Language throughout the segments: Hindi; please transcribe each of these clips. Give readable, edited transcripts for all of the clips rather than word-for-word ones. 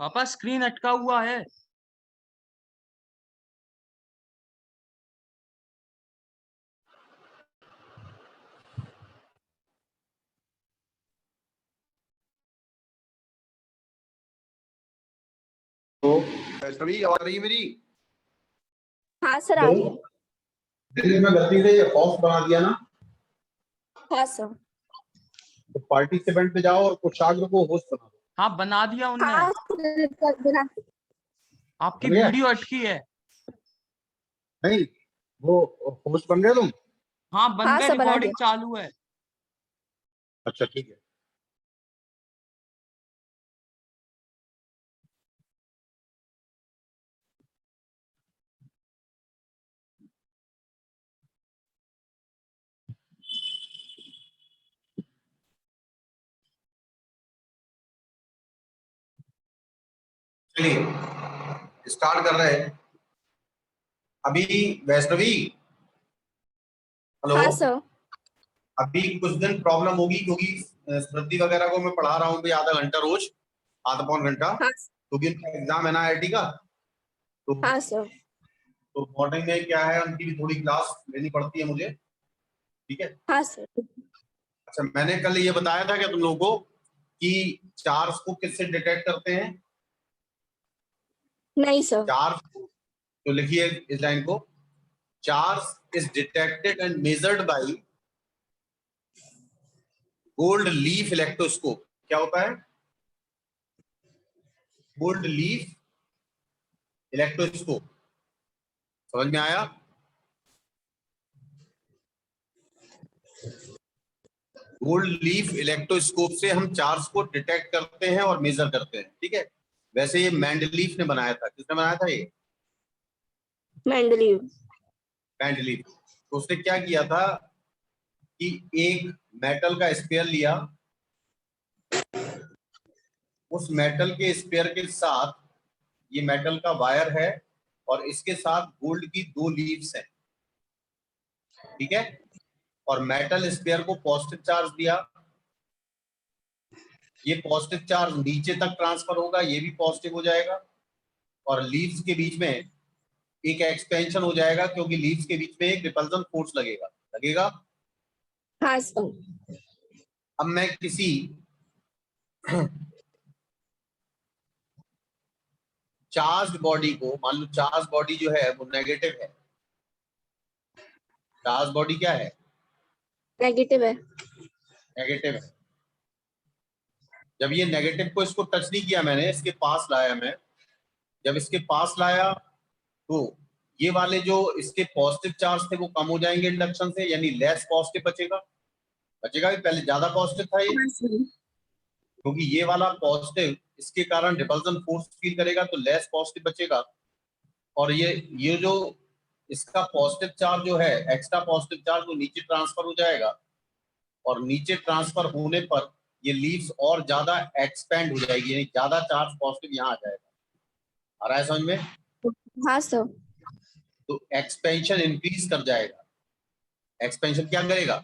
पापा स्क्रीन अटका हुआ है। तो वैष्णवी आवाज रही है मेरी? हाँ सर आ रही है। दिल्ली में गलती से हॉस्ट बना दिया ना, हाँ सर। तो पार्टिसिपेंट पे जाओ और कुशाग्र को होस्ट बना दो। हाँ बना दिया उनने। हाँ बना। आपकी बन गया? वीडियो अटकी है। नहीं, वो होस्ट बन गए तुम? हाँ बन हाँ गए, सर बना रिकॉर्डिंग दिया। चालू है। अच्छा ठीक है। चलिए स्टार्ट कर रहे हैं अभी। वैष्णवी हेलो। हाँ सर। अभी कुछ दिन प्रॉब्लम होगी क्योंकि स्मृति वगैरह को मैं पढ़ा रहा हूँ भी आधा घंटा रोज, आधा पौन घंटा, हाँ क्योंकि उनका एग्जाम है ना IIT का। तो हाँ सर। मॉर्निंग में क्या है, उनकी भी थोड़ी क्लास लेनी पड़ती है मुझे। ठीक है। हाँ सर। अच्छा, मैंने कल ये बताया था क्या तुम लोगों को कि चार्ज को किससे डिटेक्ट करते हैं? नहीं सर। चार्ज, तो लिखिए इस लाइन को, charge is detected and measured by gold leaf electroscope. क्या होता है? Gold leaf electroscope. समझ में आया? गोल्ड लीफ इलेक्ट्रोस्कोप से हम चार्ज को डिटेक्ट करते हैं और मेजर करते हैं। ठीक है। वैसे ये मैंडलीफ ने बनाया था। किसने बनाया था ये? मेंडलीव। मैंडलीफ। तो उसने क्या किया था कि एक मेटल का स्पेयर लिया, उस मेटल के स्पेयर के साथ, ये मेटल का वायर है और इसके साथ गोल्ड की 2 लीव्स हैं। ठीक है। और मेटल स्पेयर को पॉजिटिव चार्ज दिया, ये पॉजिटिव चार्ज नीचे तक ट्रांसफर होगा, ये भी पॉजिटिव हो जाएगा, और लीव्स के बीच में एक एक्सपेंशन हो जाएगा क्योंकि लीव्स के बीच में एक रिपल्सन फोर्स लगेगा। लगेगा। हाँ सर। अब मैं किसी चार्ज बॉडी को, मान लो चार्ज बॉडी जो है वो नेगेटिव है। चार्ज बॉडी क्या है? नेगेटिव है। नेगेटिव है। जब ये नेगेटिव को, इसको टच नहीं किया मैंने, इसके पास लाया मैं, जब इसके पास लाया तो ये वाले जो इसके पॉजिटिव चार्ज थे वो कम हो जाएंगे इंडक्शन से, यानी लेस पॉजिटिव बचेगा। बचेगा भी, पहले ज्यादा पॉजिटिव था ये, हाँ सर। क्योंकि ये वाला पॉजिटिव इसके कारण रिपल्सन फोर्स फील करेगा तो लेस पॉजिटिव बचेगा। और ये जो इसका पॉजिटिव चार्ज जो है, एक्स्ट्रा पॉजिटिव चार्ज, वो नीचे ट्रांसफर हो जाएगा, और नीचे ट्रांसफर होने पर ये लीव्स और ज्यादा एक्सपेंड हो जाएगी, यानी ज्यादा चार्ज पॉजिटिव यहाँ आ जाएगा। आ रहा है समझ में? हाँ सर। तो एक्सपेंशन इंक्रीज कर जाएगा। एक्सपेंशन क्या करेगा?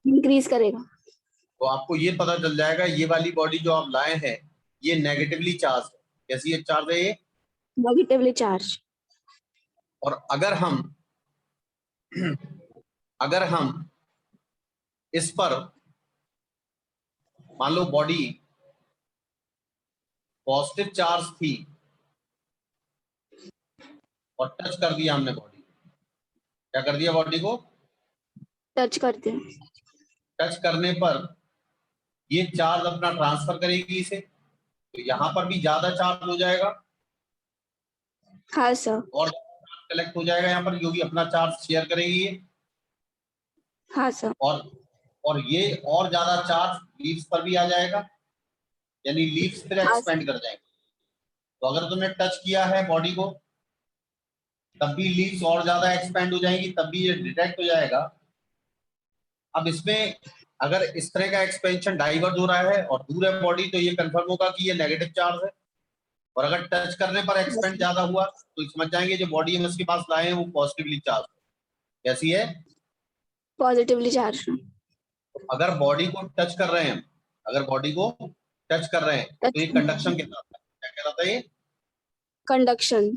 इंक्रीज करेगा। तो आपको ये पता चल जाएगा ये वाली बॉडी जो आप लाए हैं ये नेगेटिवली चार्ज है। कैसी है चार्ज है ये? Negatively charge. और अगर हम इस पर, मान लो बॉडी पॉजिटिव चार्ज थी और टच कर दिया हमने बॉडी, क्या कर दिया बॉडी को? टच करते हैं। टच करने पर ये चार्ज अपना ट्रांसफर करेगी इसे, तो यहाँ पर भी ज्यादा चार्ज हो जाएगा हाँ सर। और कलेक्ट हो जाएगा यहाँ पर, क्योंकि अपना चार्ज शेयर करेगी ये। हाँ सर। और ये और ज्यादा चार्ज लीव्स पर भी आ जाएगा, यानी लीव्स फिर हाँ एक्सपेंड कर जाएंगे। तो अगर तुमने टच किया है बॉडी को तब भी लीव्स और ज्यादा एक्सपेंड हो जाएंगी, तब भी ये डिटेक्ट हो जाएगा। अब इसमें अगर इस तरह का एक्सपेंशन डाइवर्ट हो रहा है और दूर है बॉडी, तो ये कंफर्म होगा कि ये नेगेटिव चार्ज है। और अगर टच करने पर एक्सपेंड ज्यादा हुआ तो समझ जाएंगे जो बॉडी हम इसके पास लाए हैं वो पॉजिटिवली चार्ज है। कैसी है? Positively charge. अगर बॉडी को टच कर रहे हैं, अगर बॉडी को टच कर रहे हैं तो ये कंडक्शन के साथ है। क्या रहा था ये कंडक्शन।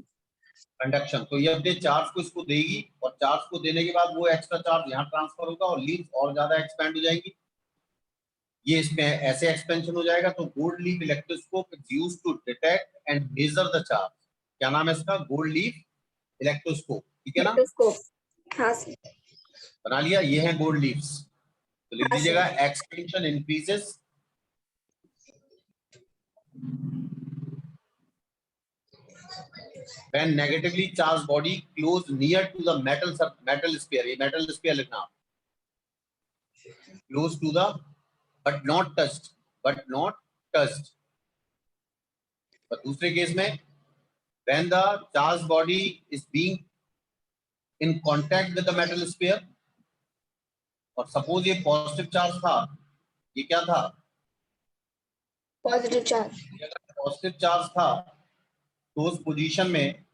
कंडक्शन। तो ये अपने चार्ज को इसको देगी और चार्ज को देने के बाद वो एक्स्ट्रा चार्ज यहाँ ट्रांसफर होगा और लीफ और ज्यादा एक्सपेंड हो जाएगी। ये इसमें ऐसे एक्सपेंशन हो जाएगा। तो gold leaf electroscope is used to detect and measure the charge. क्या नाम है इसका? Gold leaf electroscope. ठीक है ना? इलेक्ट्रोस्कोप। हाँ सर। बना लिया। ये है गोल्ड लीव्स। तो लिख हाँ, दीजिएगा expansion increases when negatively charged body close near to the metal sphere. ये metal sphere लिखना, close to the but not touched, but not touched. और दूसरे केस में when the charged body is being in contact with the metal sphere, और सपोज ये पॉजिटिव चार्ज था, ये क्या था? Positive charge. पॉजिटिव चार्ज था तो उस पोजीशन में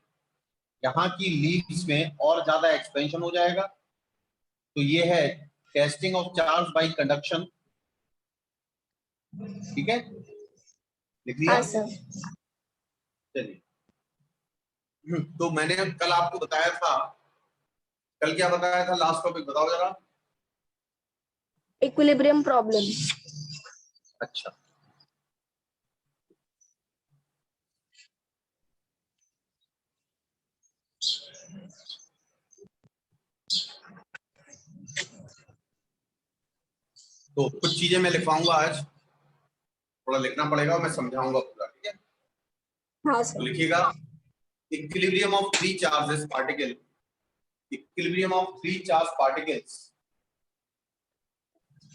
यहाँ की लीव्स में और ज्यादा एक्सपेंशन हो जाएगा। तो ये है testing of charge by conduction. ठीक है, लिख लिया? हाँ सर। चलिए, तो मैंने कल आपको बताया था, कल क्या बताया था? लास्ट टॉपिक बताओ जरा। Equilibrium problem. अच्छा, तो कुछ चीजें मैं लिखवाऊंगा आज, थोड़ा लिखना पड़ेगा, मैं समझाऊंगा पूरा। ठीक है, हाँ तो सर। लिखिएगा equilibrium of three charges particle, equilibrium of three charge particles,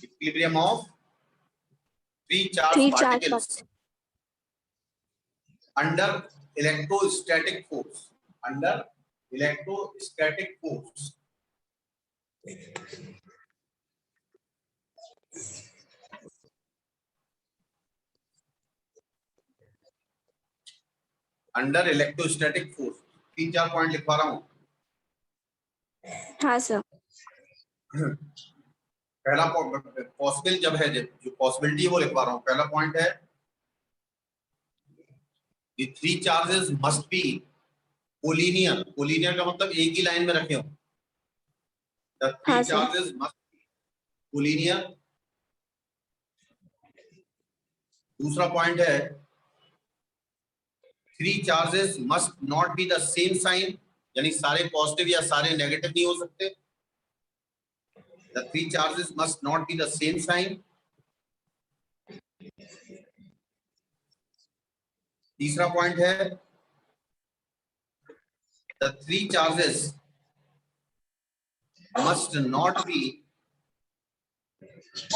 equilibrium of three charge particles under electrostatic force, under electrostatic force. Under electrostatic force. 3-4 point लिखवा रहा हूं। हाँ सर। पहला पॉसिबल जब है, जो पॉसिबिलिटी है वो लिखवा रहा हूं। पहला पॉइंट है the three charges must be collinear। collinear का मतलब एक ही लाइन में रखे हो। the three हाँ, charges must be collinear। दूसरा पॉइंट है three charges must not be the same sign, यानी सारे पॉजिटिव या सारे नेगेटिव नहीं हो सकते। the three charges must not be the same sign। तीसरा पॉइंट है the three charges must not be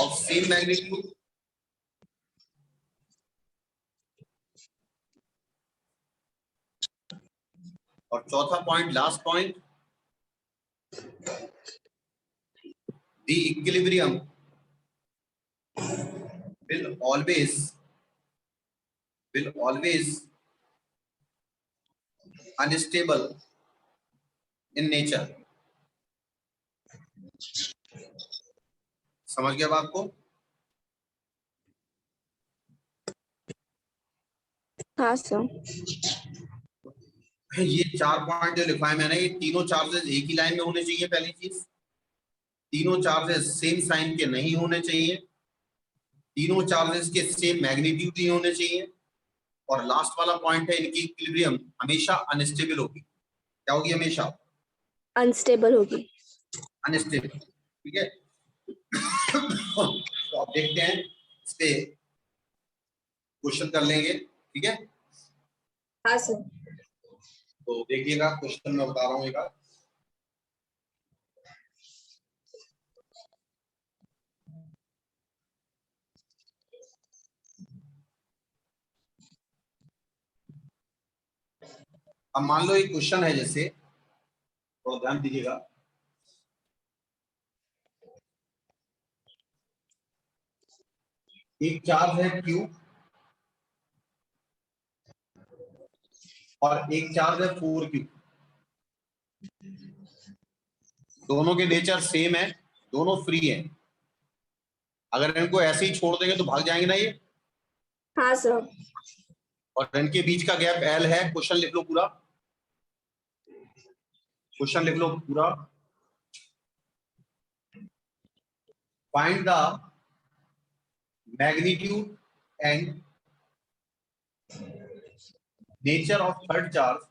of same magnitude। और चौथा point, last point, the equilibrium will always unstable in nature। समझ गया बात को? हाँ सर। ये 4 पॉइंट जो लिखवाए मैंने, ये तीनों चार्जेस एक ही लाइन में होने चाहिए। पहली चीज, तीनों चार्जेस सेम साइन के नहीं होने चाहिए, तीनों चार्जेस के सेम मैग्नीट्यूड नहीं होने चाहिए, और लास्ट वाला पॉइंट है इनकी इक्विलिब्रियम हमेशा अनस्टेबल होगी। क्या होगी? हमेशा अनस्टेबल होगी। अनस्टेबल। ठीक है, तो आप देखते हैं, इस पे क्वेश्चन कर लेंगे। ठीक है, हाँ सर। तो देखिएगा क्वेश्चन मैं बता रहा हूँ एक बार। अब मान लो एक क्वेश्चन है, जैसे थोड़ा ध्यान दीजिएगा। एक चार्ज है Q और एक चार्ज है 4Q। दोनों के नेचर सेम है, दोनों फ्री है। अगर इनको ऐसे ही छोड़ देंगे तो भाग जाएंगे ना ये। हाँ सर। और इनके बीच का गैप L है। क्वेश्चन लिख लो पूरा, क्वेश्चन लिख लो पूरा। Find the magnitude and nature of third charge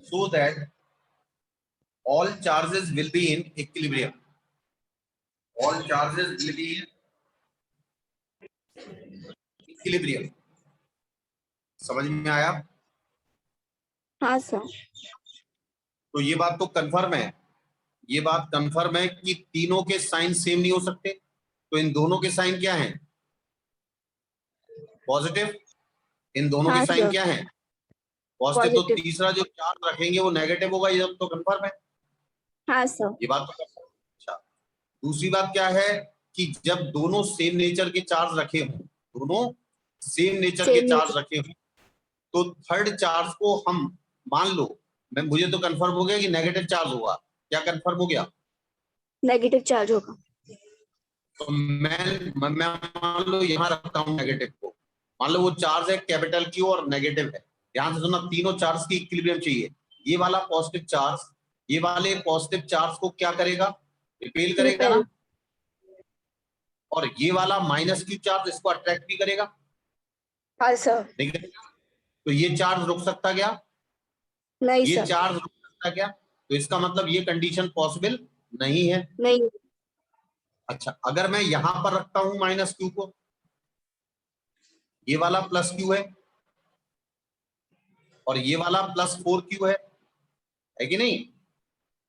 so that all charges will be in equilibrium. All charges will be in equilibrium. समझ में आया? हाँ सर। तो ये बात तो कंफर्म है, ये बात कंफर्म है कि तीनों के साइन सेम नहीं हो सकते। तो इन दोनों के साइन क्या हैं? पॉजिटिव। इन दोनों के हाँ साइन सर। क्या हैं? पॉजिटिव। तो पॉजिटिव। तीसरा जो चार्ज रखेंगे वो नेगेटिव होगा, ये तो कंफर्म है। हाँ सर। ये बात तो confirm है। अच्छा, दूसरी बात क्या है कि जब दोनों सेम नेचर के चार्ज रखे हों, दोनों सेम नेचर के सेम चार्ज रखे हों, तो थर्ड चार्ज को हम मान लो, मुझे तो कंफर्म हो गया कि नेगेटिव चार्ज होगा। क्या कंफर्म हो गया? नेगेटिव चार्ज होगा। तो मैं मान लो यहाँ रखता हूँ नेगेटिव को, मान लो वो चार्ज है कैपिटल क्यू और नेगेटिव है। ध्यान से सुनना, तीनों चार्ज की इक्विलिब्रियम चाहिए। ये वाला पॉजिटिव चार्ज, ये वाले पॉजिटिव चार्ज को क्या करेगा? रिपेल करेगा ना। और ये वाला माइनस क्यू चार्ज इसको अट्रैक्ट भी करेगा। हाँ सर। तो ये चार्ज रुक सकता क्या? नहीं ये सर। चार्ज रुक सकता क्या? तो इसका मतलब ये कंडीशन पॉसिबल नहीं है। नहीं। अच्छा, अगर मैं यहां पर रखता हूं माइनस क्यू को, ये वाला प्लस क्यू है और ये वाला प्लस 4Q है कि नहीं?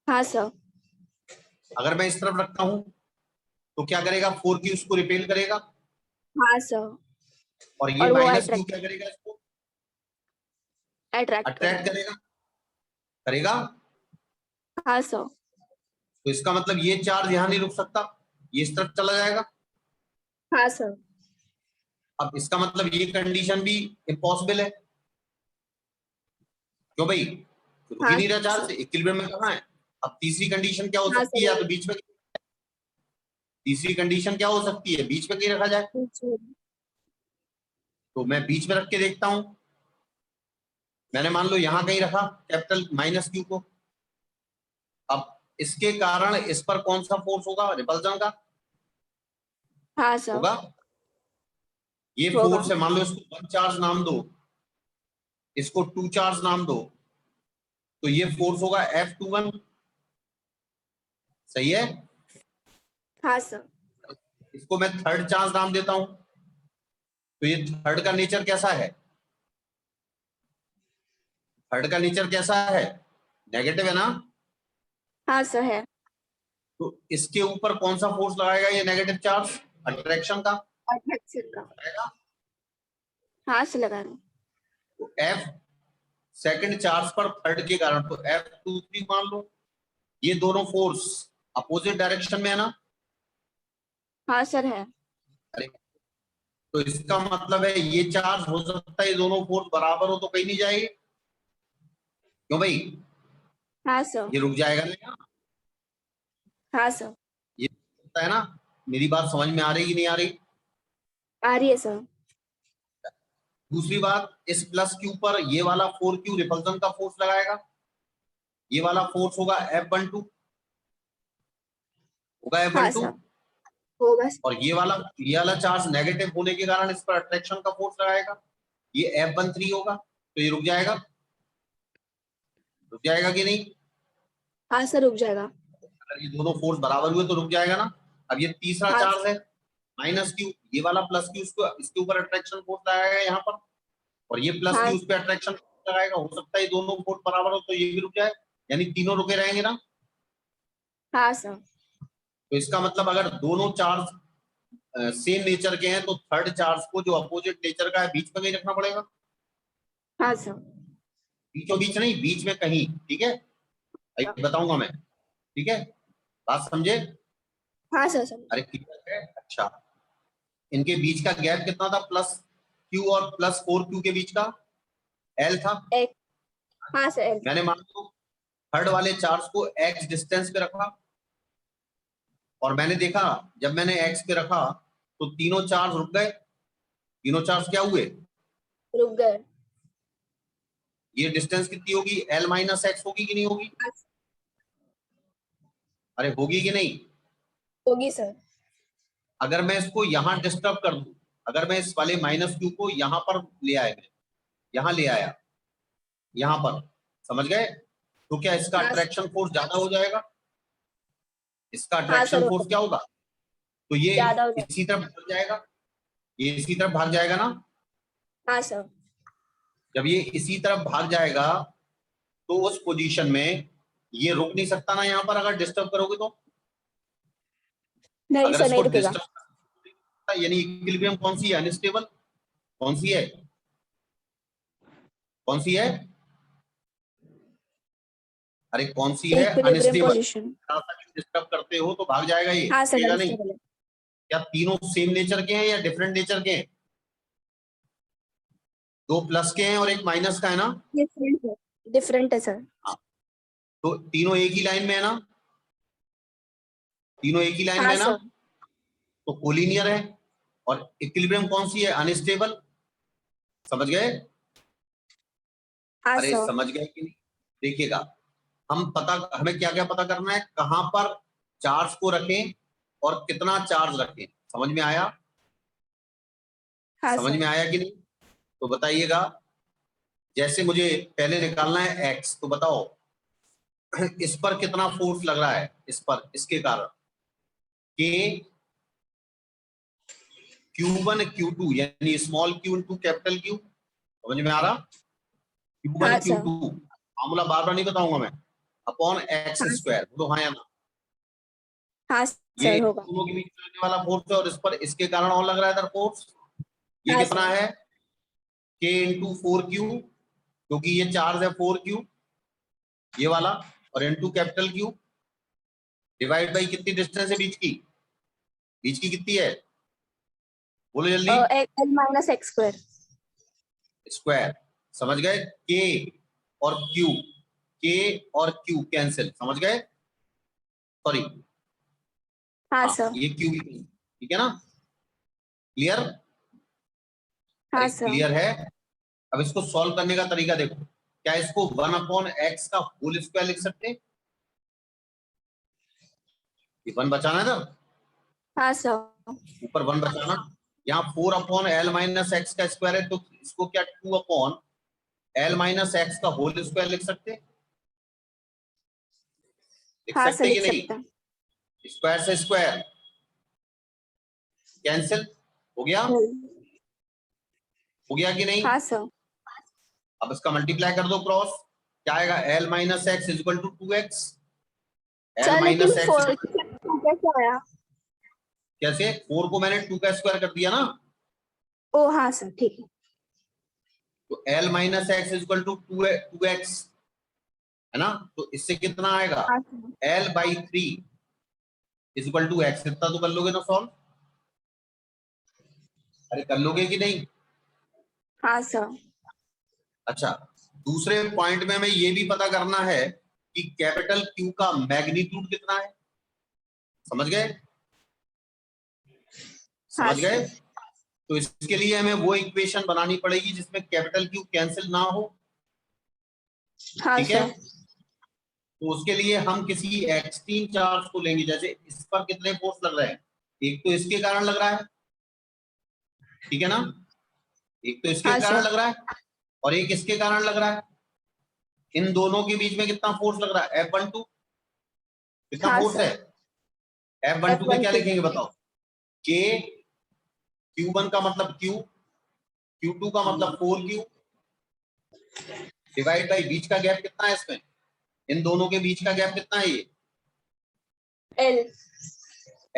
हाँ सर। अगर मैं इस तरफ रखता हूं तो क्या करेगा? 4Q इसको रिपेल करेगा हाँ सर। और ये और वो माइनस क्यू क्या करेगा? इसको अट्रैक्ट अट्रैक्ट करेगा, करेगा। हाँ सर। तो इसका मतलब ये चार्ज यहां नहीं रुक सकता, ये इस तरफ चला जाएगा। हाँ सर। अब इसका मतलब ये कंडीशन भी इम्पॉसिबल है। क्यों भाई? रुक ही हाँ नहीं रहा चार्ज, सर। इक्विलिब्रियम में कहां है? अब तीसरी कंडीशन क्या हो हाँ सकती है? या सर। तो बीच में, तीसरी कंडीशन क्या हो सकती है? बीच में कहीं रखा जाए। तो मैं बीच में रख के देखता हूं। मैंने मान लो यहां कहीं रखा कैपिटल माइनस क्यू को। अब इसके कारण इस पर कौन सा फोर्स होगा? रिपल्जन का हाँ सर। होगा। ये होगा। फोर्स है, मान लो इसको 1 चार्ज नाम दो, इसको 2 चार्ज नाम दो, तो ये फोर्स होगा F21। सही है? हाँ सर। इसको मैं थर्ड चार्ज नाम देता हूं, तो ये थर्ड का नेचर कैसा है? थर्ड का नेचर कैसा है? नेगेटिव है ना। हाँ सर है। तो इसके ऊपर कौन सा फोर्स लगाएगा ये नेगेटिव चार्ज? अट्रैक्शन का अट्रैक्शन का। लगाएगा। हाँ से लगा रहे। तो F सेकंड चार्ज पर थर्ड के कारण, तो F23 मान लो। ये दोनों फोर्स अपोजिट डायरेक्शन में है ना। हाँ सर है। अरे, तो इसका मतलब है ये चार्ज हो सकता है ये दोनों फोर्स बराबर हो तो कहीं नहीं जाएगी। क्यों भाई? हाँ सर। ये रुक जाएगा ना। हाँ सर। ये होता है ना। मेरी बात समझ में आ रही कि नहीं आ रही? आ रही है सर। दूसरी बात, इस प्लस क्यू पर ये वाला 4Q रिपल्सन का फोर्स लगाएगा। ये वाला फोर्स होगा F12, होगा हाँ F12। सर होगा। और ये वाला चार्ज नेगेटिव होने के कारण इस पर अट्रैक्शन का फोर्स लगाएगा, ये F13 होगा। तो ये रुक जाएगा, रुक जाएगा कि नहीं? हाँ सर रुक जाएगा। अगर ये दोनों फोर्स बराबर हुए तो रुक जाएगा ना। अब ये तीसरा हाँ चार्ज है माइनस क्यू, ये वाला प्लस क्यू इसके ऊपर अट्रैक्शन फोर्स लगाएगा यहाँ पर, और ये प्लस हाँ क्यू उस पर अट्रैक्शन फोर्स लगाएगा। हो सकता है ये दोनों फोर्स बराबर हो तो ये भी रुक जाए, यानी तीनों रुके रहेंगे ना। हाँ सर। तो इसका मतलब अगर दोनों चार्ज सेम नेचर के हैं तो थर्ड चार्ज को जो अपोजिट नेचर का है बीच में कहीं रखना पड़ेगा। हाँ सर। बीचों बीच नहीं, बीच में कहीं। ठीक है, अभी बताऊंगा मैं। ठीक है, बात समझे? हाँ सर सर। अरे क्लियर है? अच्छा, इनके बीच का गैप कितना था? प्लस क्यू और प्लस 4Q के बीच का L था। एक। हाँ सर एल। मैंने मान लो थर्ड वाले चार्ज को X डिस्टेंस पे रखा और मैंने देखा जब मैंने X पे रखा तो तीनों चार्ज रुक गए, तीनों चार्ज क्या हुए, रुक गए। ये डिस्टेंस कितनी होगी, L माइनस एक्स होगी कि नहीं होगी, अरे होगी कि नहीं। होगी सर। अगर मैं इसको यहां डिस्टर्ब कर दूं, अगर मैं इस वाले माइनस क्यू को यहां पर ले आया, मैं यहां ले आया, यहां पर, समझ गए, तो क्या इसका हाँ अट्रैक्शन फोर्स ज्यादा हो जाएगा, इसका हाँ अट्रैक्शन सर, फोर्स क्या होगा, तो ये ज्यादा हो जाएगा। इसी तरफ भाग जाएगा, ये इसी तरफ भाग जाएगा ना। हाँ सर। जब ये इसी तरफ भाग जाएगा तो उस पोजीशन में ये रुक नहीं सकता ना, यहां पर अगर डिस्टर्ब करोगे तो, नहीं अगर सर, इसको नहीं रुकेगा। डिस्टर्ब, यानी इक्विलिब्रियम कौन सी है, अनस्टेबल, कौन सी है, कौन सी है, अरे कौन सी है, इक्विलिब्रियम अनस्टेबल। पोजीशन। डिस्टर्ब करते हो तो भाग जाएगा, ये हाँ सर, रुकेगा नहीं। अनस्टेबल है। क्या तीनों सेम नेचर के हैं या डिफरेंट नेचर के हैं, दो प्लस के हैं और एक माइनस का है ना, डिफरेंट है, डिफरेंट है सर। तो तीनों एक ही लाइन में है ना, तीनों एक ही लाइन में हाँ है ना, सर। तो कोलिनियर है। और इक्विलिब्रियम कौन सी है, अनस्टेबल, समझ गए, हाँ अरे सर। समझ गए कि नहीं। देखिएगा, हमें क्या क्या पता करना है, कहां पर चार्ज को रखें और कितना चार्ज रखें, समझ में आया, हाँ समझ सर। में आया कि नहीं, तो बताइएगा। जैसे मुझे पहले निकालना है एक्स, तो बताओ इस पर कितना फोर्स लग रहा है, इस पर, इसके कारण के Q1 Q2 यानी small Q into capital Q, समझ में आ रहा, Q1 हाँ सर। Q2 फॉर्मूला बार बार नहीं बताऊंगा मैं, अपॉन एक्स हाँ स्क्वायर, बोलो हाँ या ना। हाँ ये सर, होगा। दोनों के बीच में लगने वाला फोर्स है और इस पर इसके कारण और लग रहा है इधर फोर्स, ये हाँ कितना सर। है, K इंटू 4Q, क्योंकि ये चार्ज है 4Q ये वाला, और into capital Q, divide by कितनी डिस्टेंस है बीच की कितनी है, बोलो जल्दी, L minus x square. Square, समझ गए, के और क्यू, के और क्यू कैंसिल, समझ गए, सॉरी, हाँ हाँ सर। ये क्यू भी, ठीक है ना, क्लियर, हाँ अरे सर। क्लियर है। अब इसको सॉल्व करने का तरीका देखो, क्या इसको 1/x का होल स्क्वायर लिख सकते हैं, ये 1 बचाना है ना, हाँ सर। ऊपर 1 बचाना, यहाँ 4/L माइनस एक्स का स्क्वायर है, तो इसको क्या 2/L माइनस एक्स का होल स्क्वायर लिख सकते हैं, लिख हाँ सर, सकते कि लिख नहीं, सकते हैं। स्क्वायर से स्क्वायर कैंसिल हो गया, हो गया कि नहीं। हाँ सर। अब इसका मल्टीप्लाई कर दो क्रॉस, क्या आएगा, L minus x equal to 2x, L sir लेकिन माइनस एक्स 4 कैसे आया? कैसे, 4 को मैंने 2 का स्क्वायर कर दिया ना, ओ हाँ सर, ठीक है। तो L minus x equal to 2x है ना, तो इससे कितना आएगा, हाँ सर। L by 3 equal to x, इतना तो कर लोगे ना सॉल्व, अरे कर लोगे कि नहीं। हाँ सर। अच्छा, दूसरे पॉइंट में हमें ये भी पता करना है कि कैपिटल Q का मैग्नीट्यूड कितना है, समझ गए, हाँ समझ गए, सर। तो इसके लिए हमें वो इक्वेशन बनानी पड़ेगी जिसमें कैपिटल Q कैंसिल ना हो, हाँ ठीक है, सर। तो उसके लिए हम किसी एक्सट्रीम चार्ज को लेंगे, जैसे इस पर कितने फोर्स लग रहे हैं, एक तो इसके कारण लग रहा है, ठीक है ना, एक तो इसके हाँ कारण सर। लग रहा है और एक इसके कारण लग रहा है, इन दोनों के बीच में कितना फोर्स लग रहा है, F12, कितना हाँ फोर्स है, सर। F12 में क्या F12। लिखेंगे बताओ, K, Q1 का मतलब Q, Q2 का मतलब 4Q, डिवाइड बाई बीच का गैप कितना है इसमें, इन दोनों के बीच का गैप कितना है, ये एल।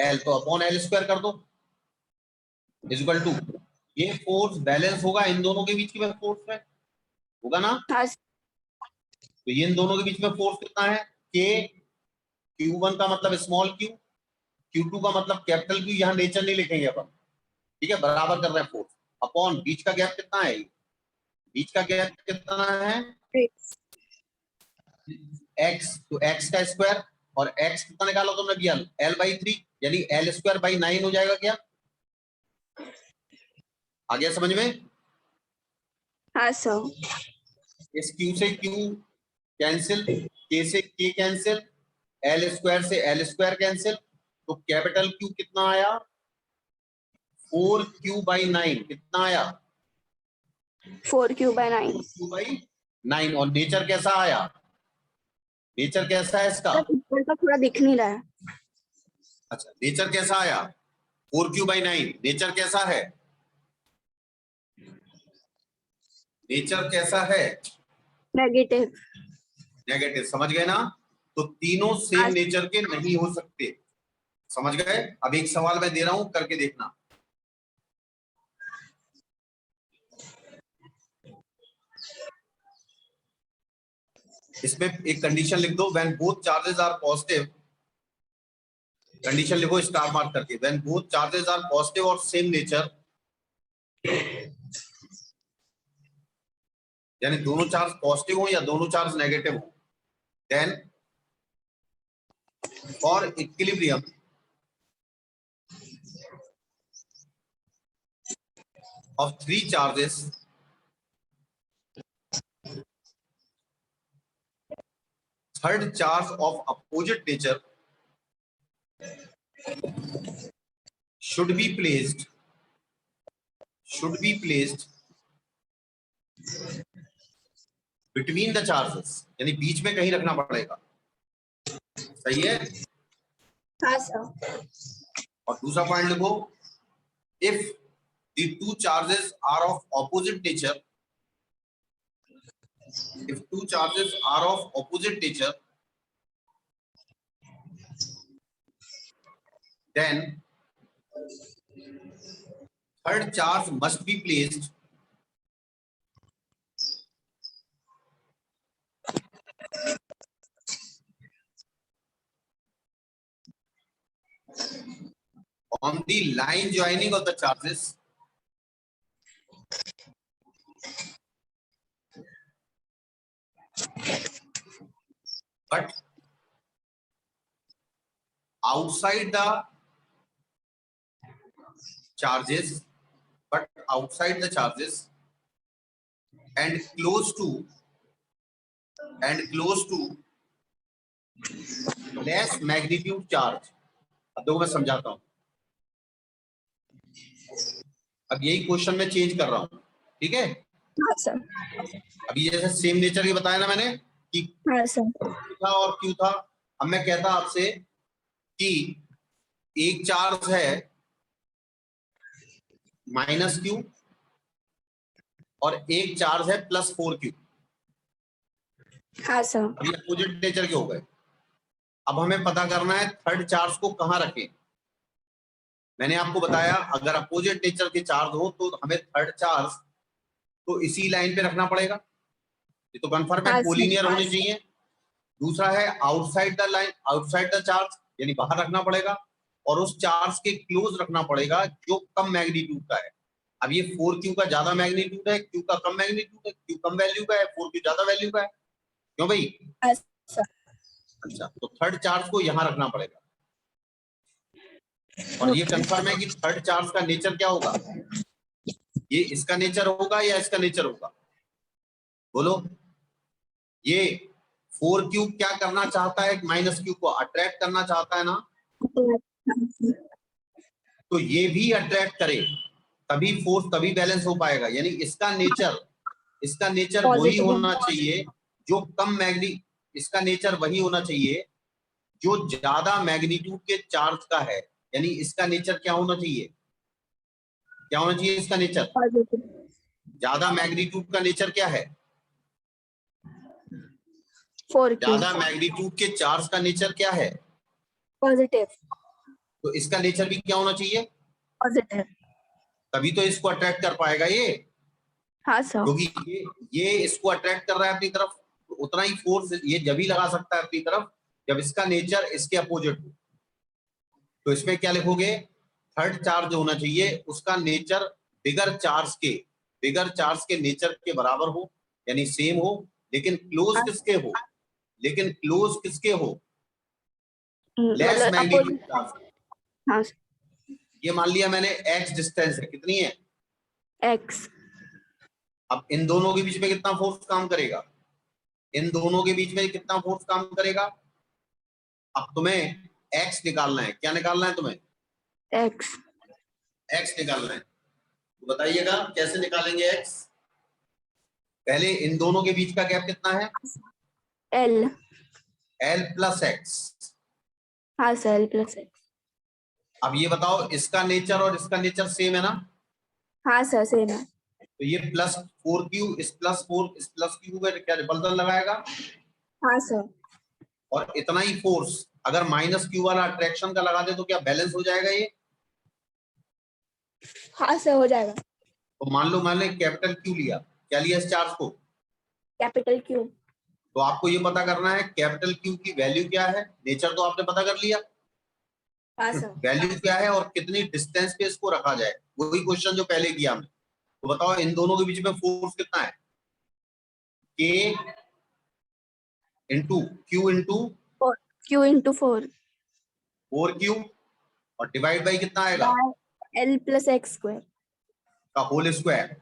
L, तो अपॉन L स्क्वायर कर दो, इक्वल टू, ये फोर्स बैलेंस होगा इन दोनों के बीच में फोर्स में, होगा ना, हाँ तो ये इन दोनों के बीच में फोर्स कितना है, K, Q1 का मतलब स्मॉल q, Q2 का मतलब कैपिटल Q, यहाँ नेचर नहीं लिखेंगे अपन, ठीक है, बराबर कर रहे हैं फोर्स, अपॉन बीच का गैप कितना है, बीच का गैप कितना है x, तो x का स्क्वायर, और x कितना निकाला तुमने भी, L बाई 3 यानी L स्क्वायर बाई 9 हो जाएगा क्या, आ गया समझ में? हाँ सर। इस Q से Q कैंसिल, K से K कैंसिल, L स्क्वायर से L स्क्वायर कैंसिल, तो कैपिटल Q कितना आया? 4Q/9 कितना आया? 4Q/9। Q/9। और नेचर कैसा आया? नेचर कैसा है इसका? ऊपर का थोड़ा दिख नहीं रहा है। अच्छा, नेचर कैसा आया? 4Q/9 नेचर कैसा है? नेचर कैसा है? नेगेटिव। नेगेटिव। समझ गए ना? तो तीनों सेम नेचर के नहीं हो सकते। समझ गए? अब एक सवाल मैं दे रहा हूं, करके देखना। इसमें एक कंडीशन लिख दो, when both charges are positive. Condition लिखो स्टार मार्क करके, when both charges are positive और सेम नेचर, यानी दोनों चार्ज पॉजिटिव हो या दोनों चार्ज नेगेटिव हो, then for equilibrium of three charges, third charge of opposite nature should be placed between the charges, यानी बीच में कहीं रखना पड़ेगा। सही है? हाँ सर। और दूसरा पॉइंट लिखो, if the two charges are of opposite nature, if two charges are of opposite nature, then third charge must be placed on the line joining of the charges but outside the charges and close to less magnitude charge। अब देखो मैं समझाता हूं। अब यही क्वेश्चन में चेंज कर रहा हूं, ठीक है? हाँ सर। अभी जैसे सेम नेचर की बताया ना मैंने कि हाँ सर। Q था और Q था। अब मैं कहता आपसे कि एक चार्ज है -Q और एक चार्ज है +4Q। हाँ सर। अभी अपोजिट नेचर के हो गए। अब हमें पता करना है थर्ड चार्ज को कहां रखें। मैंने आपको बताया अगर अपोजिट नेचर के चार्ज हो तो हमें थर्ड चार्ज तो इसी लाइन पे रखना पड़ेगा, ये तो कंफर्म है, हाँ कोलिनियर सर। होने चाहिए। दूसरा है outside the line, outside the charge, यानी बाहर रखना पड़ेगा, और उस चार्ज के क्लोज रखना पड़ेगा जो कम मैग्नीट्यूड का है। अब ये 4Q का ज्यादा मैग्नीट्यूड है, Q का कम मैग्नीट्यूड है, Q कम वैल्यू का है, 4Q ज्यादा वैल्यू का है। क्यों भाई? हाँ सर। अच्छा, तो थर्ड चार्ज को यहां रखना पड़ेगा। और ये कंफर्म है कि थर्ड चार्ज का नेचर क्या होगा? ये इसका नेचर होगा या इसका नेचर होगा? बोलो। ये 4Q क्या करना चाहता है? -Q को अट्रैक्ट करना चाहता है ना, तो ये भी अट्रैक्ट करे तभी फोर्स, तभी बैलेंस हो पाएगा। यानी इसका नेचर वही होना चाहिए जो कम इसका नेचर वही होना चाहिए जो ज्यादा मैग्नीट्यूड के चार्ज का है। यानी इसका नेचर क्या होना चाहिए? क्या होना चाहिए इसका नेचर? ज्यादा मैग्नीट्यूड का नेचर क्या है? 4Q। ज्यादा मैग्नीट्यूड के चार्ज का नेचर क्या है? पॉजिटिव। तो इसका नेचर भी क्या होना चाहिए? पॉजिटिव। तभी तो इसको अट्रैक्ट कर पाएगा ये। हाँ सर। क्योंकि ये इसको अट्रैक्ट कर रहा है अपनी तरफ, तो उतना ही फोर्स ये जब ही लगा सकता है अपनी तरफ जब इसका नेचर इसके अपोजिट हो। तो इसमें क्या लिखोगे? थर्ड चार्ज होना चाहिए उसका नेचर बिगर चार्ज के नेचर के बराबर हो, यानी सेम हो, लेकिन क्लोज किसके हो? Less magnitude charge. हाँ। ये मान लिया मैंने x डिस्टेंस है, कितनी है? X. अब इन दोनों के बीच में कितना फोर्स काम करेगा? इन दोनों के बीच में कितना फोर्स काम करेगा? अब तुम्हें x निकालना है। क्या निकालना है तुम्हें? X. x निकालना है। तो बताइएगा कैसे निकालेंगे x? पहले इन दोनों के बीच का गैप कितना है? L. l plus x। हाँ सर, L plus X. अब ये बताओ, इसका नेचर और इसका नेचर सेम है ना? हाँ सर, सेम है. तो ये प्लस 4q इस प्लस 4 इस प्लस q में क्या रिपल्सन लगाएगा? हाँ सर. और इतना ही फोर्स अगर माइनस q वाला अट्रैक्शन का लगा दे तो क्या बैलेंस हो जाएगा ये? हाँ सर, हो जाएगा. तो मान लो मैंने कैपिटल Q लिया, क्या लिया इस चार्ज को? Capital Q. तो आपको ये पता करना है कैपिटल Q की वैल्यू क्या है। नेचर तो आपने पता कर लिया, हाँ सर. वैल्यू क्या है और कितनी डिस्टेंस पे इसको रखा जाए, वही क्वेश्चन जो पहले किया हमने। तो बताओ इन दोनों के बीच में फोर्स कितना है? K into Q into 4. Q into 4. 4Q और डिवाइड बाई कितना आएगा? L plus X square. का होल स्क्वायर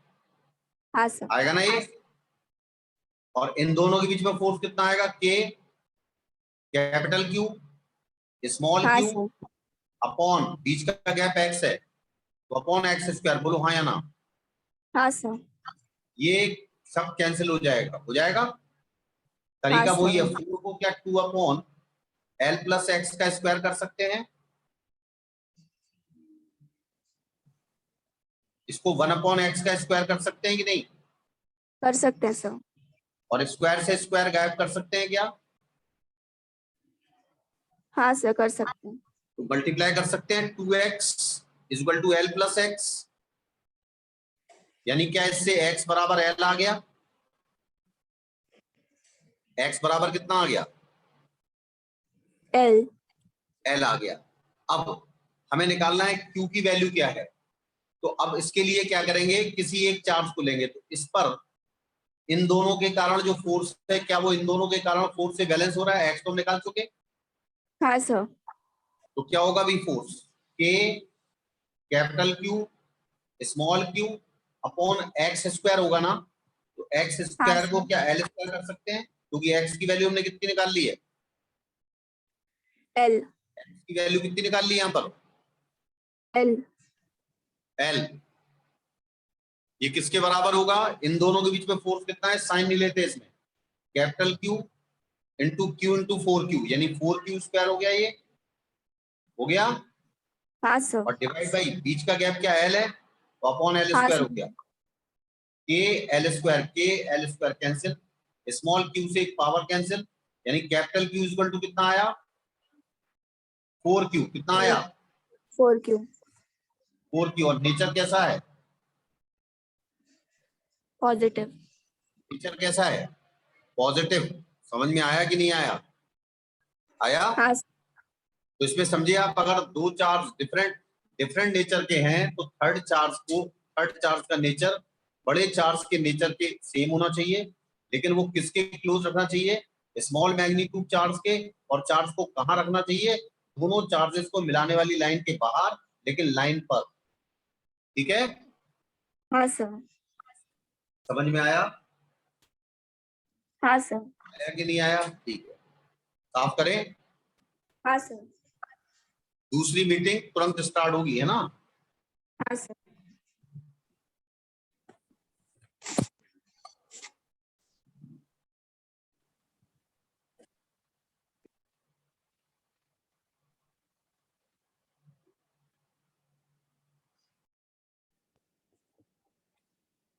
हाँ सर. आएगा ना ये। और इन दोनों के बीच में फोर्स कितना आएगा? K कैपिटल Q स्मॉल हाँ q सर. अपॉन बीच का गैप x है तो अपॉन एक्स स्क्वायर। बोलो हाँ या ना? हाँ सर. ये सब कैंसिल हो जाएगा, हो जाएगा। हाँ तरीका वही है, सर. 4 को क्या 2 अपॉन l प्लस एक्स का स्क्वायर कर सकते हैं, इसको 1 अपॉन एक्स का स्क्वायर कर सकते हैं कि नहीं? कर सकते हैं सर. और स्क्वायर से स्क्वायर गायब कर सकते हैं क्या? हाँ सर, कर सकते हैं. तो मल्टीप्लाई कर सकते हैं 2x equal to l plus x, यानी क्या इससे x बराबर l आ गया। x बराबर कितना आ गया? L. l आ गया। अब हमें निकालना है q की वैल्यू क्या है। तो अब इसके लिए क्या करेंगे, किसी एक चार्ज को लेंगे तो इस पर इन दोनों के कारण जो फोर्स है, क्या वो इन दोनों के कारण फोर्स से बैलेंस हो रहा है? एक्स तो हम निकाल चुके, हाँ सर. तो क्या होगा भी फोर्स? के capital Q small Q upon x square होगा ना। तो एक्स हाँ स्क्वायर को सर. क्या एल स्क्वायर कर सकते हैं, क्योंकि एक्स की वैल्यू हमने कितनी निकाल ली है? L. एक्स की वैल्यू कितनी निकाल ली है यहाँ पर? L. एल। ये किसके बराबर होगा? इन दोनों के बीच में फोर्स कितना है, साइन नहीं लेते इसमें। कैपिटल क्यू इंटू 4Q, यानी 4Q स्क्वायर हो गया, ये हो गया। हाँ सर. और डिवाइड बाई बीच का गैप क्या एल है, तो अपॉन एल हाँ स्क्वायर हो सर. गया। के L square cancel, small Q से एक पावर कैंसिल, यानी कैपिटल क्यू इक्वल टू कितना आया? 4Q। कितना आया? 4Q. 4Q। और नेचर कैसा है? Positive. नेचर कैसा है? पॉजिटिव। समझ में आया कि नहीं आया? आया। हाँ सर. तो इसमें समझिए आप, अगर दो चार्ज डिफरेंट डिफरेंट नेचर के हैं तो थर्ड चार्ज का नेचर बड़े चार्ज के नेचर के सेम होना चाहिए, लेकिन वो किसके क्लोज रखना चाहिए? स्मॉल मैग्नीट्यूड चार्ज के। और चार्ज को कहाँ रखना चाहिए? दोनों चार्जेस को मिलाने वाली लाइन के बाहर, लेकिन लाइन पर। ठीक है, हाँ सर. समझ में आया? हाँ सर. आया कि नहीं आया? ठीक है, साफ करें। हाँ सर. दूसरी मीटिंग तुरंत स्टार्ट होगी, है ना? हाँ सर.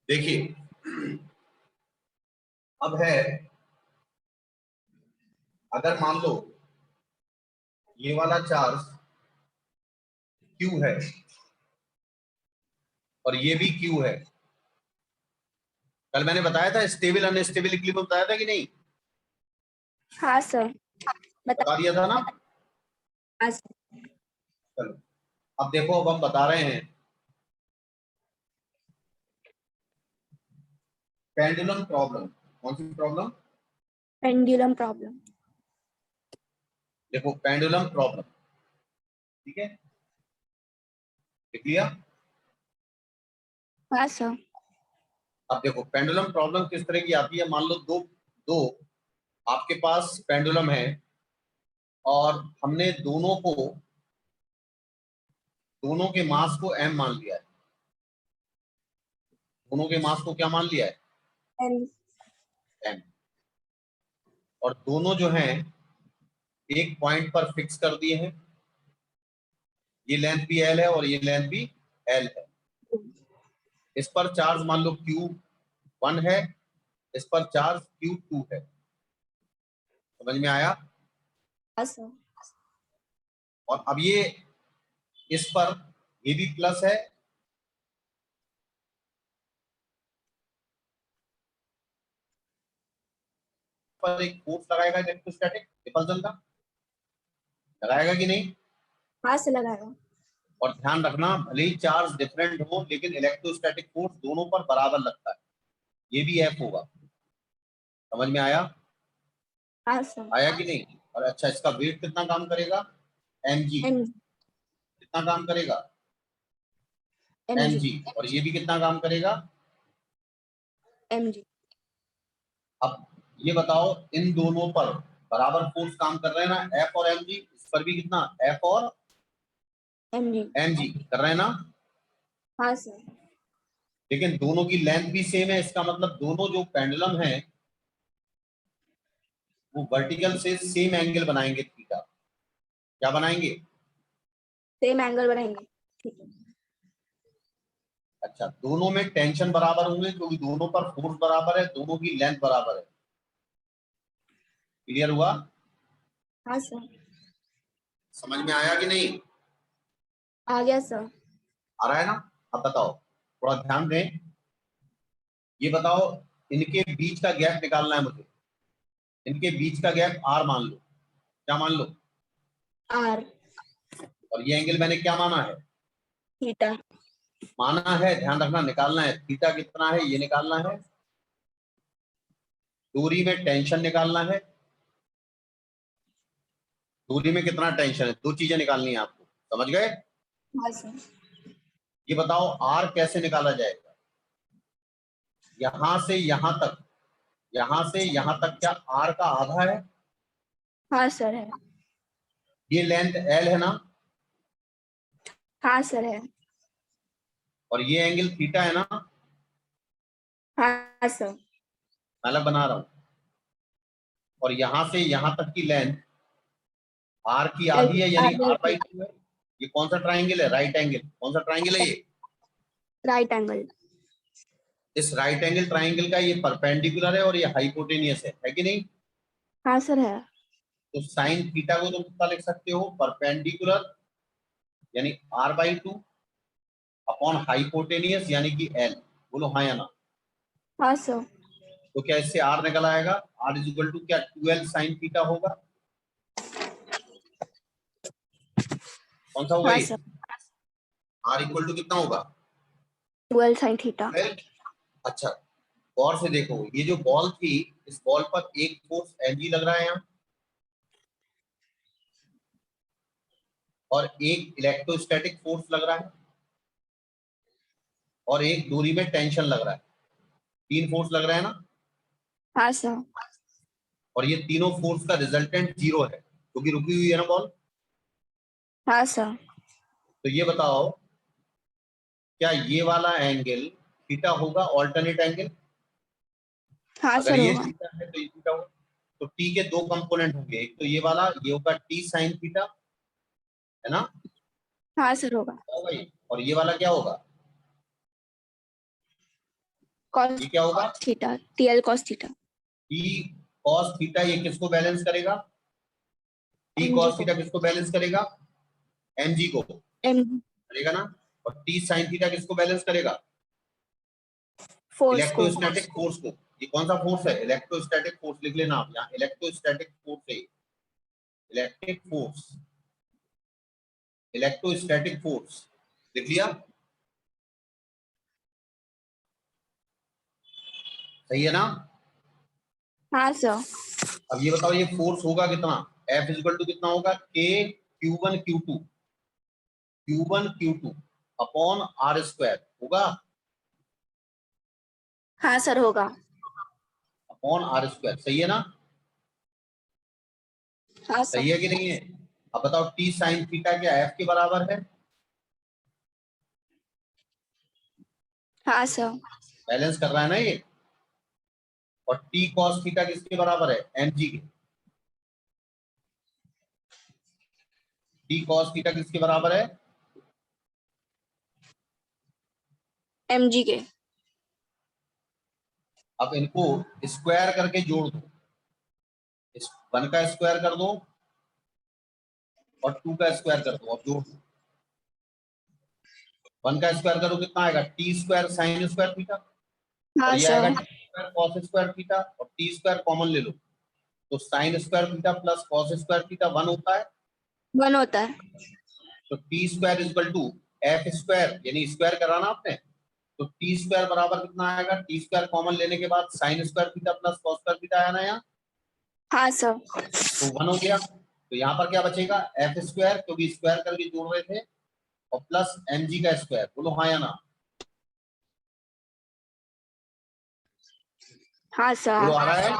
देखिए, अब है, अगर मान लो ये वाला चार्ज Q है और ये भी Q है। कल मैंने बताया था स्टेबल अनस्टेबल इक्विलिब्रियम, बताया था कि नहीं? हाँ सर. बता दिया था ना? हाँ सर. चलो, अब देखो, अब हम बता रहे हैं पेंडुलम प्रॉब्लम। कौन सी प्रॉब्लम? Pendulum problem. देखो, पेंडुलम प्रॉब्लम, ठीक है, लिख लिया। हाँ सर। अब देखो पेंडुलम प्रॉब्लम किस तरह की आती है। मान लो दो दो आपके पास पेंडुलम है और हमने दोनों के मास को m मान लिया है। दोनों के मास को क्या मान लिया है? एम। m। और दोनों जो हैं एक पॉइंट पर फिक्स कर दिए हैं। ये लेंथ भी l है और ये लेंथ भी l है। इस पर चार्ज मान लो Q1 है, इस पर चार्ज Q2 है। समझ में आया? हाँ सर। और अब ये इस पर ये भी प्लस है, पर एक फोर्स लगाएगा इलेक्ट्रोस्टैटिक रिपल्सन का, लगाएगा कि नहीं? हाँ से लगाएगा। और ध्यान रखना भले ही चार्ज डिफरेंट हो लेकिन इलेक्ट्रोस्टैटिक फोर्स दोनों पर बराबर लगता है। ये भी F होगा। समझ में आया? हाँ सर। आया कि नहीं? और अच्छा इसका वेट कितना काम करेगा? mg। एम। कितना काम करेगा? M mg। जी। और ये भी कितना काम करेगा? M G. अब ये बताओ इन दोनों पर बराबर फोर्स काम कर रहे हैं ना, F और mg। इस पर भी कितना? F और एम जी। mg कर रहे हैं ना। हाँ सर। लेकिन दोनों की लेंथ भी सेम है। इसका मतलब दोनों जो पेंडुलम है वो वर्टिकल से सेम एंगल बनाएंगे थीटा। क्या बनाएंगे? सेम एंगल बनाएंगे। ठीक है। अच्छा दोनों में टेंशन बराबर होंगे क्योंकि दोनों पर फोर्स बराबर है, दोनों की लेंथ बराबर है। क्लियर हुआ? हाँ सर। समझ में आया कि नहीं? आ गया सर। आ रहा है ना? अब बताओ, थोड़ा ध्यान दें। ये बताओ इनके बीच का गैप निकालना है मुझे। इनके बीच का गैप r मान लो। क्या मान लो? आर। और ये एंगल मैंने क्या माना है? थीटा। माना है, ध्यान रखना, निकालना है। थीटा कितना है ये निकालना है। दूरी में टेंशन निकालना है। दूरी में कितना टेंशन है, दो चीजें निकालनी है आपको। समझ गए? हाँ सर। ये बताओ r कैसे निकाला जाएगा? यहां से यहां तक, यहां से यहां तक क्या r का आधा है? हाँ सर है। ये लेंथ l है ना, हाँ सर है। और ये एंगल थीटा है ना। हाँ सर। मैं अलग बना रहा हूं। और यहां से यहां तक की लेंथ r की आधी है यानी r/2 है। ये कौन सा ट्राइंगल है? Right angle. कौन सा ट्राइंगल है ये? Right angle. इस राइट एंगल ट्राइंगल का ये परपेंडिकुलर है और ये हाइपोटेनियस है कि नहीं? हाँ सर है। तो साइन थीटा को तुम कितना लिख सकते हो? परपेंडिकुलर यानी r/2 अपॉन हाइपोटेनियस यानी कि l। बोलो हाँ या ना? हाँ सर। तो क्या इससे r निकल आएगा? r इज इक्वल टू क्या 12 साइन थीटा होगा? कौन सा होगा हाँ ये? सर। r इक्वल टू कितना होगा? 12 साइन थीटा। 12। अच्छा गौर से देखो, ये जो बॉल थी इस बॉल पर एक फोर्स mg लग रहा है यहाँ, और एक इलेक्ट्रोस्टैटिक फोर्स लग रहा है, और एक दूरी में टेंशन लग रहा है। तीन फोर्स लग रहे हैं ना। हाँ सर। और ये तीनों फोर्स का रिजल्टेंट 0 है क्योंकि रुकी हुई है ना बॉल। हाँ सर। तो ये बताओ क्या ये वाला एंगल थीटा होगा? Alternate angle. हाँ अगर सर ये होगा। थीटा है तो ये थीटा होगा। तो टी के दो कंपोनेंट होंगे, एक तो ये वाला, ये होगा टी साइन थीटा, है ना? हाँ सर होगा। होगा ये। और ये वाला क्या होगा? कॉस ये क्या होगा? Theta. TL cos theta. T cos theta. ये किसको बैलेंस करेगा? टी एम जी कॉस को। थीटा किसको बैलेंस करेगा? mg को एम। करेगा ना। और टी साइन थीटा किसको बैलेंस करेगा? फोर्स को। इलेक्ट्रोस्टैटिक फोर्स को। ये कौन सा फोर्स है? इलेक्ट्रोस्टैटिक फोर्स लिख लेना आप यहाँ। इलेक्ट्रोस्टैटिक फोर्स है। इलेक्ट्रिक फोर्स, इलेक्ट्रोस्टैटिक फोर्स लिख लिया। सही है ना? हाँ सर। अब ये बताओ ये फोर्स होगा कितना? F इक्वल टू कितना होगा? K Q1 Q2 Q1 Q2 upon R square होगा। हाँ सर होगा। अपॉन आर स्क्वायर, सही है ना? हाँ सर। सही है कि नहीं है? अब बताओ टी साइन थीटा क्या एफ के बराबर है? हाँ सर। बैलेंस कर रहा है ना ये। और टी कॉस थीटा किसके बराबर है? एम जी के। टी कॉस थीटा किसके बराबर है? mg के। अब इनको स्क्वायर करके जोड़ दो, इस 1 का स्क्वायर कर दो और 2 का स्क्वायर कर दो। अब जोड़ दो, 1 का स्क्वायर करो कितना आएगा? T square sine square theta, और हाँ ये सर। आएगा T square cos square theta, और टी स्क्वायर कॉमन ले लो तो sine square theta plus cos square theta 1 होता है। 1 होता है। तो T square equal to F square, यानी स्क्वायर कराना आपने, तो टी स्क्वायर बराबर कितना आएगा? टी स्क्वायर कॉमन लेने के बाद sign square theta plus cos square theta आया ना यहाँ, हाँ सर। तो 1 हो गया। तो यहाँ पर क्या बचेगा? एफ स्क्वायर, क्योंकि स्क्वायर करके जोड़ रहे थे, और प्लस एम जी का स्क्वायर। बोलो हाँ या ना? हाँ बोलो सर। आ रहा है?